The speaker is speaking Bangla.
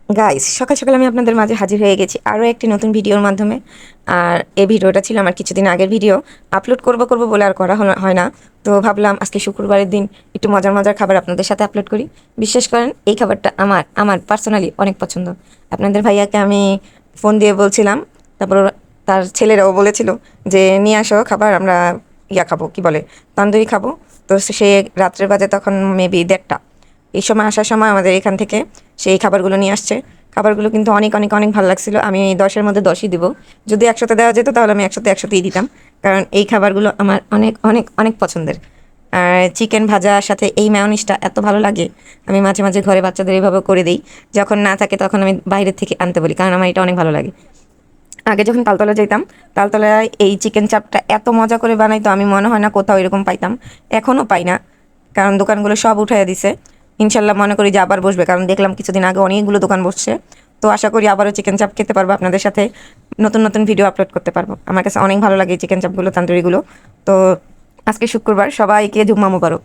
গাইস, সকাল সকাল আমি আপনাদের মাঝে হাজির হয়ে গেছি আরও একটি নতুন ভিডিওর মাধ্যমে। আর এই ভিডিওটা ছিল আমার কিছুদিন আগের ভিডিও। আপলোড করব বলে আর করা হয় না। তো ভাবলাম আজকে শুক্রবারের দিন একটু মজার মজার খাবার আপনাদের সাথে আপলোড করি। বিশ্বাস করেন, এই খাবারটা আমার পার্সোনালি অনেক পছন্দ। আপনাদের ভাইয়াকে আমি ফোন দিয়ে বলছিলাম, তারপর তার ছেলেরাও বলেছিল যে নিয়ে আসো খাবার, আমরা খাবো, কি বলে, তন্দুরি খাবো। তো সে রাত্রের বাজে তখন মেবি 1:30। এই সময় আসার সময় আমাদের এখান থেকে সেই খাবারগুলো নিয়ে আসছে। খাবারগুলো কিন্তু অনেক অনেক অনেক ভালো লাগছিল। আমি 10-এর মধ্যে 10ই দিব। যদি 100তে দেওয়া যেত তাহলে আমি 100তেই দিতাম, কারণ এই খাবারগুলো আমার অনেক অনেক অনেক পছন্দের। আর চিকেন ভাজার সাথে এই ম্যায়োনিজটা এত ভালো লাগে। আমি মাঝে মাঝে ঘরে বাচ্চাদের এইভাবে করে দিই। যখন না থাকে তখন আমি বাইরের থেকে আনতে বলি, কারণ আমার এটা অনেক ভালো লাগে। আগে যখন তালতলা যেতাম, তালতলায় এই চিকেন চাপটা এত মজা করে বানাইতো, আমি মনে হয় না কোথাও এরকম পাইতাম। এখনও পাই না, কারণ দোকানগুলো সব উঠাইয়া দিছে। ইনশাল্লাহ মনে করি যে আবার বসবে, কারণ দেখলাম কিছুদিন আগে অনেকগুলো দোকান বসছে। তো আশা করি আবারও চিকেন চাপ খেতে পারবো, আপনাদের সাথে নতুন নতুন ভিডিও আপলোড করতে পারবো। আমার কাছে অনেক ভালো লাগে এই চিকেন চাপগুলো, তান্দুরিগুলো। তো আজকে শুক্রবার, সবাইকে জুম্মা মুবারক।